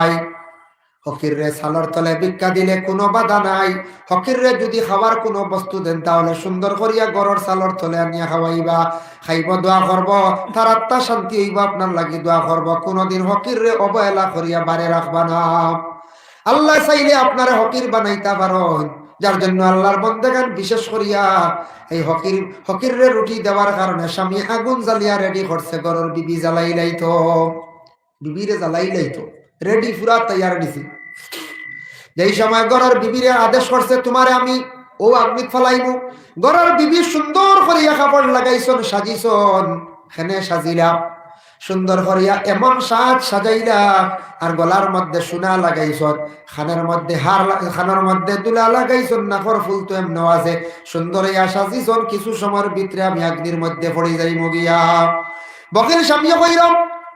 ফকির রে সালর তলে ভিক্ষা দিলে কোনো বাধা নাই। ফকির রে যদি খাবার কোনো বস্তু দেন তাহলে সুন্দর করিয়া গরর সালর তলে আনিয়া খাওয়াইবা, খাইব, দোয়া করব, তার আত্মা শান্তি হইব, আপনার লাগি দোয়া করব। কোনদিন ফকির রে অবহেলা করিয়া বারে রাখবা না। আল্লাহ চাইলে আপনারা ফকির বানাইতে পারেন, যার জন্য আল্লাহর বন্দেগান বিশেষ করিয়া এই ফকির রে রুটি দেওয়ার কারণে স্বামী আগুন জ্বালিয়া রেডি করছে, গরর বিবি জ্বালাই লাইতো, বিবিরে জ্বালাই লাইতো, রেডি পুরা তৈয়ার দিছি। যেই সময় গরর বিবিরে আদেশ করছে তোমারে আমি ও আগ্নি ফলাইমু, গরর বিবি সুন্দর করিয়া কাপড় লাগাইছন, সাজিছন, হেনে সাজিলা সুন্দর করিয়া, এমন সাজ সাজাইলা, আর গলার মধ্যে সোনা লাগাইছন, খানের মধ্যে হার, খানের মধ্যে দুলা লাগাইছন, নাকর ফুল তো এমন আছে, সুন্দর ইয়া সাজিছন। কিছু সময়ের ভিতরে আমি অগ্নির মধ্যে পড়ে যাই মগিয়া। বকিল স্বামী কইরম,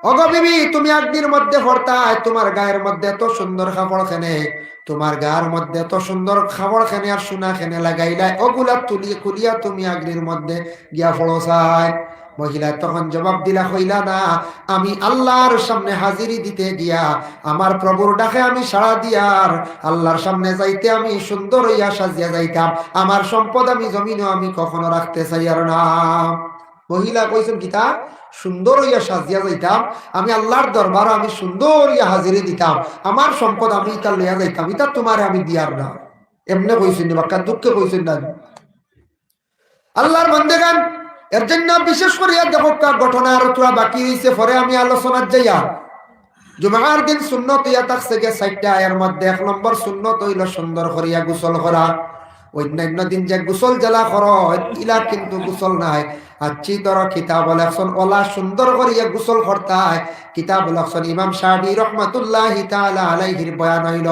ওগো বিবি তুমি অগ্নির মধ্যে পড়তাই, তোমার গায়ের মধ্যে এত সুন্দর কাপড় খেনে, তোমার গায়ের মধ্যে এত সুন্দর খাবার খেনে আর সোনা খেনে লাগাইলাই, ওগুলা তুলিয়ে খুলিয়া তুমি অগ্নির মধ্যে গিয়া পড়ো চাই। মহিলা তখন জবাব দিলা, হইলা না, আমি আল্লাহর সামনে হাজিরি দিতে গিয়া আমার প্রভুর ডাকে আমি সাড়া দিয়ার আল্লাহর সামনে যাইতে আমি সুন্দর হইয়া সাজিয়া যাইতাম, আমার সম্পদ আমি জমিনও আমি কখনো রাখতে চাই আর না। মহিলা কইছেন গীতা, সুন্দর হইয়া সাজিয়া যাইতাম, আমি আল্লাহর দরবার আমি সুন্দর হইয়া হাজিরি দিতাম, আমার সম্পদ আমি ইটা লইয়া যাইতাম, ইটা তোমার আমি দিয়ার না। এমনি কইছেন বাক্কা, দুঃখে কইছেন না। আল্লাহর বান্দেগান, এর জন্য বিশেষ করিয়া দেখো ঘটনা আর তোরা বাকি হইছে, পরে আমি আলোচনার যাইয়া। জুমার দিন সুন্নত ইয়া থাকছে গে 4টা, এর মধ্যে 1 নম্বর সুন্নত হইল সুন্দর করিয়া গোসল করা। অন্যান্য দিন যে গোসল জেলা করো ইলা কিন্তু গোসল নাই। আচ্ছি ধরো কিতাব লেখছেন ওলা সুন্দর করিয়া গোসল করতায়, কিতাব লেখছেন ইমাম শাফি রহমাতুল্লাহি তাআলা আলাইহির বয়ান হইল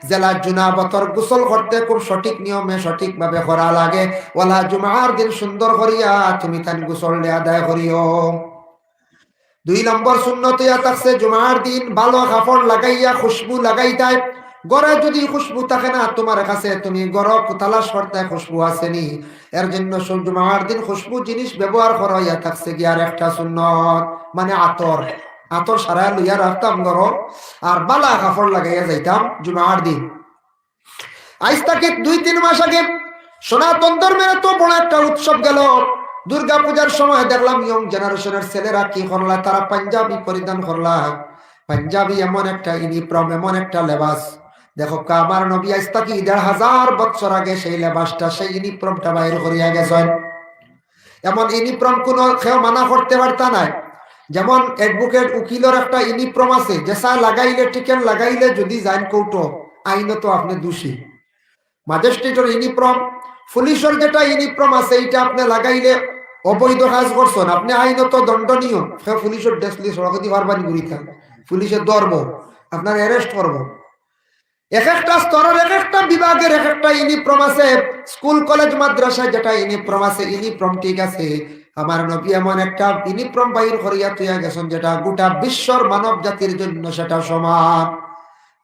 জেলা জুনাবতর গোসল করতে খুব সঠিক নিয়মে সঠিকভাবে করা লাগে। ওলা জুমার দিন সুন্দর করিয়া তুমি তান গোসল আদায় করিও। 2 নম্বর সুন্নত ইয়া থাকছে জুমার দিন ভালো কাপড় লাগাইয়া খুশবু লাগাইতাই। গড়ে যদি খুশবু থাকে না তোমার কাছে, তুমি গড় তালাশ করতে খুশবু আসেনি, এর জন্য জুমার দিন খুশবু জিনিস ব্যবহার করা ইয়া থাকছে কি আর একটা সুন্নত, মানে আতর, আতর সারা লইয়া রাখতাম গড়, আর বালা কাপড় লাগাইয়া যাইতাম জুমার দিন। আজ থেকে 2-3 মাস আগে সনাতন ধর্মের তো বড় একটা উৎসব গেল, দুর্গা পূজার সময় দেখলাম ইয়ং জেনারেশনের ছেলেরা কি করলা, তারা পাঞ্জাবি পরিধান করলা। পাঞ্জাবি এমন একটা ইউনিফর্ম, এমন একটা লেবাস, দেখো আমার নবী আজ থেকে 1500 বছর আগে সেই লেবাসটা, সেই ইউনিফর্মটা বাইর করিয়া গেছেন। এমন ইউনিফর্ম কোনো কেউ মানা করতে পারতা নাই। যেমন অ্যাডভোকেট উকিলের একটা ইউনিফর্ম আছে, যেসা লাগাইলে টিকেন লাগাইলে যদি যান কৌটো আইনত আপনি দোষী। ম্যাজিস্ট্রেটের ইউনিফর্ম, পুলিশের যেটা ইউনিফর্ম আছে এইটা আপনি লাগাইলে অবৈধ কাজ করছেন, আপনি আইনত দণ্ডনীয়। পুলিশের ডেসলি সড়কতি বারবানি করি থাকে, পুলিশের ধরবো, আপনার অ্যারেস্ট করবো। এক একটা স্তরের এক একটা বিভাগের এক একটা ইউনিফর্ম আছে। স্কুল কলেজ মাদ্রাসায় যেটা ইউনিফর্ম আছে, ইউনিফর্ম ঠিক আছে। আমার নবী এমন একটা ইউনিফর্ম বাইর করিয়া তুইয়া গেছেন যেটা গোটা বিশ্বর মানব জাতির জন্য সেটা সমান।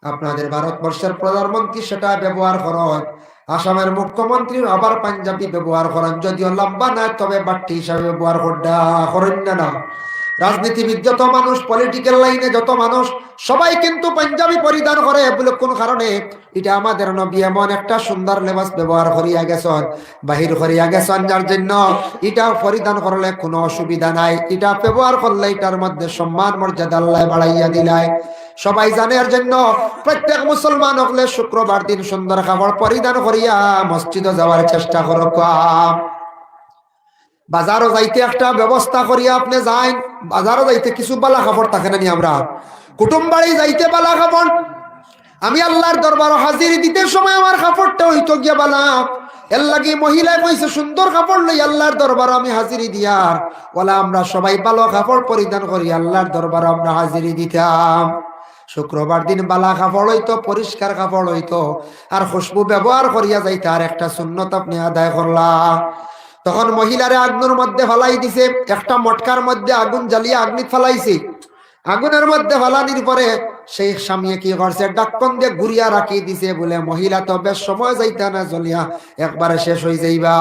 আপনাদের ভারতবর্ষের প্রধানমন্ত্রী সেটা ব্যবহার করেন, আসামের মুখ্যমন্ত্রী আবার পাঞ্জাবি ব্যবহার করেন, যদিও লম্বা না তবে বাট্টি হিসাবে ব্যবহার করেন না। রাজনীতিবিদ যত মানুষ, পলিটিক্যাল লাইনে যত মানুষ, সবাই কিন্তু পাঞ্জাবি পরিধান করে বলে কোন কারণে? এটা আমাদের নবী এমন একটা সুন্দর লেবাস ব্যবহার করিয়া গেছেন, বাহির করিয়া গেছেন, যার জন্য এটা পরিধান করলে কোনো অসুবিধা নাই। এটা ব্যবহার করলে এটার মধ্যে সম্মান মর্যাদা আল্লাহ বাড়াইয়া দিলায়। সবাই জানে, এর জন্য প্রত্যেক মুসলমান হলে শুক্রবার দিন সুন্দর কাপড় পরিধান করিয়া মসজিদে যাওয়ার চেষ্টা করো। বাজারও যাইতে একটা ব্যবস্থা করিয়া আপনি যাই, বাজারও যাইতে কিছু বালা কাপড় থাকে না নি, আমরা কুটুম বাড়ি যাইতে বালা কাপড়, আমি আল্লাহর দরবার হাজির দিতে সময় আমার কাপড়টা হইতো গিয়া বালা, এর লাগি মহিলায় কইছে সুন্দর কাপড় লই আল্লাহর দরবার আমি হাজিরি দিয়ার ওলা আমরা সবাই ভালো কাপড় পরিধান করি আল্লাহর দরবার আমরা হাজিরি দিতাম। শুক্রবার দিন বালা কাপড় হইতো, পরিষ্কার কাপড় হইতো, আর খুশবু ব্যবহার করিয়া যাইতে আর একটা সুন্নত আপনি আদায় করলা। তখন মহিলারে আগুনের মধ্যে ফালাই দিছে, একটা মটকার মধ্যে আগুন জ্বালিয়ে আগ্নি ফালাইছে। আগুনের মধ্যে ফালানির পরে সেই স্বামী কি করছে, ডাক্কন দিয়ে ঘুরিয়া রাখি দিছে, বলে মহিলা তো বেশ সময় যাইতে না জ্বলিয়া একবারে শেষ হয়ে যাইবা।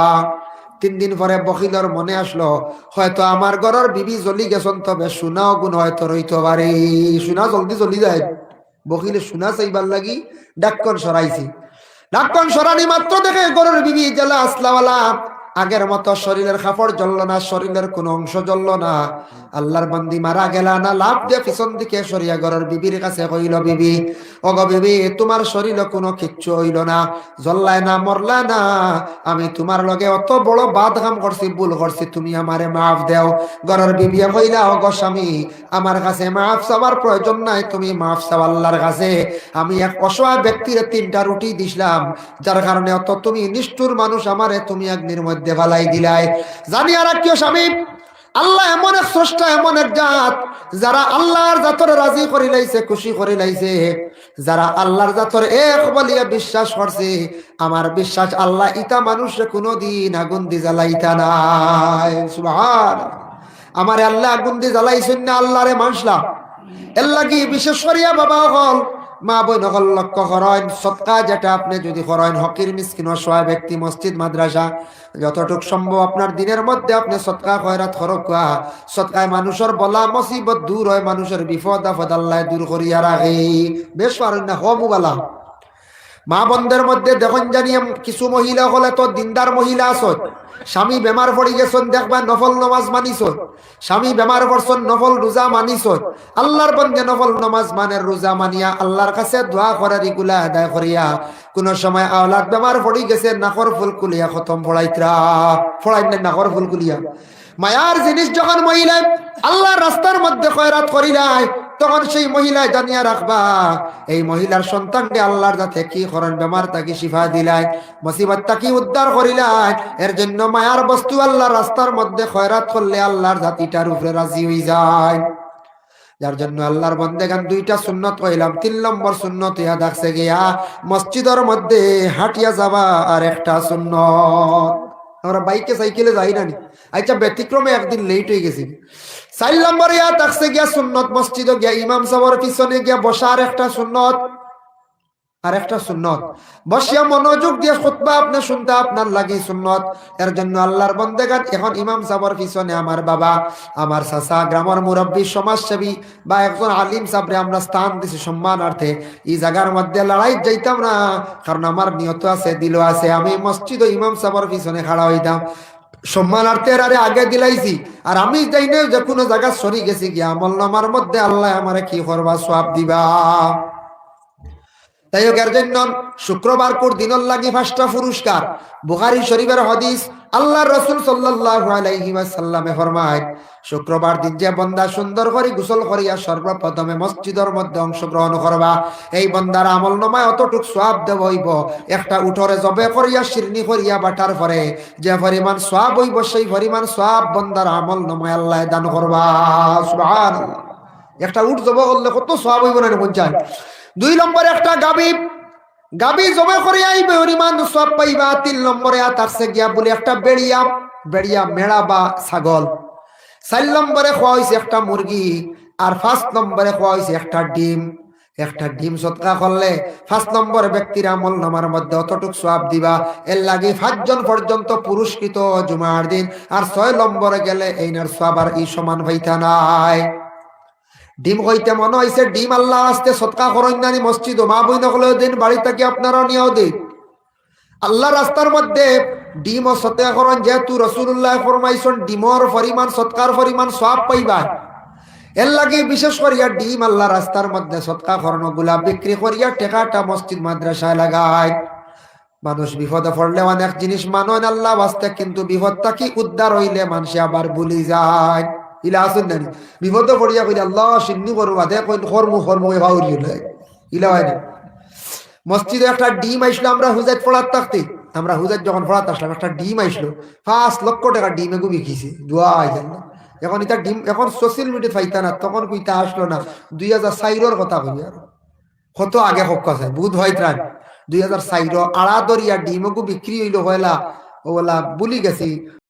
3 দিন পরে বকিলর মনে আসলো, হয়তো আমার ঘরের বিবি জ্বলি গেছেন, তবে সোনাও গুণ হয়তো রইতে পারে, সোনা জলদি জ্বলি যায়, বকিলে শোনা চাইবার লাগি ডাক্কন সরাইছি। ডাক্কন সরানি মাত্র দেখে গরুর বিবি জেলা আসলাওয়ালা আগের মতো শরীরের কাপড় জ্বলল না, শরীরের কোনো অংশ জ্বলল না। আল্লাহর বান্দি মারা গেল না, লাভ দিয়ে পিছন দিকে সরিয়া ঘরের বিবির কাছে কইল, বিবি ওগো বিবি, তোমার শরীরে কোনো কিচ্ছু হইল না, জ্বললায় না, মরলা না। আমি তোমার লগে অত বড় বাদ কাম করছি, ভুল করছি, তুমি আমারে মাফ দেও। ঘরের বিবি কইলা, ওগো স্বামী, আমার কাছে মাফ চাওয়ার প্রয়োজন নাই, তুমি মাফ চাও আল্লাহর কাছে। আমি এক অসহায় ব্যক্তির 3টা রুটি দিছিলাম, যার কারণে অত তুমি নিষ্ঠুর মানুষ, আমারে তুমি অগ্নির মধ্যে ফালাই দিলাই। জানিয়া রাখিও স্বামী, আল্লাহ এমন এক স্রষ্টা, এমন এক জাত, যারা আল্লাহর জাতরে রাজি করে লাইছে, খুশি করে লাইছে। যারা আল্লাহর জাতর এক বলিয়া বিশ্বাস করছে, আমার বিশ্বাস আল্লাহ ইতা মানুষে কোনোদিন আগুন দি জ্বালাইতা নাই। সুবহানাল্লাহ। আমারে আল্লাহ আগুন দি জ্বালাইছেন না, আল্লাহরে মানলাম। এর লাগি বিশেষ করিয়া বাবা হল, মা বোন হল, লক্ষ্য করেন সৎকা যেটা আপনি যদি করেন, হকির মিসকিন অসহায় ব্যক্তি, মসজিদ মাদ্রাসা যতটুক সম্ভব আপনার দিনের মধ্যে আপনি সৎকা খয়রাত খরকা। সৎকায় মানুষের বলা মুসিবত দূর হয়, মানুষের বিপদ আপদ আল্লাহ দূর করিয়া রাখে। বেশ পারেন না হমুবালা মা বন্ধের মধ্যে দেখুন জানি কিছু মহিলা হলে তো দিনদার মহিলা আসত, স্বামী বেমার পড়ি গেছেন, দেখবা নফল নমাজ মানিস, স্বামী বেমার পড়ছেন নফল রোজা মানিস, আল্লাহর বন্ধে নফল নমাজ মানের রোজা মানিয়া আল্লাহর কাছে দোয়া করার এগুলা আদায় করিয়া কোন সময় আওলাদ বেমার পড়ি গেছে, নাকর ফুল কুলিয়া খতম ফড়াইত্রা ফড়াই না, নাকর ফুল কুলিয়া মায়ার জিনিস যখন মহিলা আল্লাহর রাস্তার মধ্যে খয়রাত করিলাই, তখন সেই মহিলায় জানিয়া রাখবা এই মহিলার সন্তানকে আল্লাহর যাতে কি করেন, বেমার তাকে শিফা দিলাই, মুসিবত তাকে উদ্ধার করিলাই। এর জন্য মায়ার বস্তু আল্লাহর রাস্তার মধ্যে খয়রাত করলে আল্লাহর জাতিটার উপরে রাজি হয়ে যায়। যার জন্য আল্লাহর বন্দেগান 2টা সুন্নত কইলাম, 3 নম্বর সুন্নত ইয়া দেখছে গিয়া মসজিদের মধ্যে হাঁটিয়া যাবা, আর একটা সুন্নত আমরা বাইকে সাইকেলে যাই না, আচ্ছা ব্যতিক্রমে একদিন লেট হয়ে গেছি। 4 নম্বর ইয়া দেখছে গিয়া সুন্নত মসজিদে গিয়া ইমাম সাহেবের পিছনে গিয়া বসার একটা সুন্নত। আর একটা সুন্নত বসিয়া মনোযোগ দিয়ে খুতবা আপনি শুনতে আপনার লাগে সুন্নত। এর জন্য আল্লাহর বন্দেগান এখন ইমাম সাহেবের পিছনে আমার বাবা, আমার চাচা, গ্রামের মুরব্বী, সমাজসেবী বা একজন আলিম সাহেবরে আমরা স্থান দিছি সম্মানার্থে। এই জায়গার মধ্যে লড়াই যাইতাম না, কারণ আমার নিয়ত আছে, দিল আছে, আমি মসজিদ ও ইমাম সাহেবের পিছনে খাড়া হইতাম সম্মানার্থের আরে আগে দিলাইছি। আর আমি যাই না যে কোনো জায়গা সরি গেছি গিয়া আমল নামার মধ্যে আল্লাহ আমারে কি করবা, সওয়াব দিবা। তাই হোক, এর জন্য শুক্রবার কোর দিনের লাগি 5টা পুরস্কার। বুখারী শরীফের হাদিস, আল্লাহর রাসূল সাল্লাল্লাহু আলাইহি ওয়াসাল্লামে ফরমায়, শুক্রবার দিন যে বান্দা সুন্দর করে গোসল করিয়া সর্বপ্রথমে মসজিদের মধ্যে অংশগ্রহণ করবা, এই বান্দার আমলনামায় অতটুক সওয়াব দেব হইব, একটা উঠরে জবে করিয়া শিরনি করিয়া বাটার পরে যে পরিমাণ সওয়াব হইব, সেই পরিমাণ সওয়াব বান্দার আমলনামায় আল্লাহ দান করবা। সুবহানাল্লাহ। একটা উঠ জবে করলে কত সওয়াব হইব না পঞ্চায়েত। 2 নম্বরে একটা গাবি জমা করে আইবে, পরিমাণ সওয়াব পাইবা। 3 নম্বরে আতারছে গিয়া বলে একটা বেড়িয়া মেড়া বা ছাগল। 4 নম্বরে খোয়া হয়েছে একটা মুরগি। আর 5 নম্বরে খোয়া হয়েছে একটা ডিম সদকা করলে 5 নম্বর ব্যক্তির আমল নামার মধ্যে অতটুক সওয়াব দিবা। এর লাগি 5 জন পর্যন্ত পুরস্কৃত জুমার দিন। আর 6 নম্বরে গেলে এইনার সওয়াব আর এই সমান হইতা নাই। ডিম হইতে মনে হয়েছে ডিম আল্লাহ আসতে সৎকা করন্যানি মসজিদ মা বই নকলেও দিন, বাড়ি থেকে আপনারাও নিয়েও দিন। আল্লাহ রাস্তার মধ্যে ডিম ও সৎকা করন, যেহেতু রাসূলুল্লাহ ফরমাইছেন ডিমর পরিমাণ সৎকার পরিমাণ সওয়াব পাইবা। এর লাগে বিশেষ করিয়া ডিম আল্লাহ রাস্তার মধ্যে সৎকা করন গুলা বিক্রি করিয়া টেকাটা মসজিদ মাদ্রাসায় লাগায়। মানুষ বিপদে পড়লে অনেক জিনিস মানন আল্লাহ বাস্তে, কিন্তু বিপদটা কি উদ্ধার হইলে মানুষ আবার ভুলি যায়। ইলা আসুন না বিপদে পড়িয়া কইলে আল্লাহ সিন্নি করবা দে কই কর্ম ভাউরি ইলা হয় না। মসজিদে একটা ডিম আইসলো, আমরা হুজাইত পড়ার থাকতে, আমরা হুজাইত যখন পড়াতে আসলাম একটা ডিম আইসলো, 5 লক্ষ টাকা ডিম এগু বিকিছে। দোয়া আইজাল্লাহ। এখন এটা ডিম এখন সোশ্যাল মিডিয়া পাইতা না, তখন কইতা আসলো না 2004 কথা কই। আর কত আগে হক আছে বুধ হয় ত্রাণ 2004 আড়া দরিয়া ডিম এগু বিক্রি হইলো হয়লা ওলা বুলি গেছি।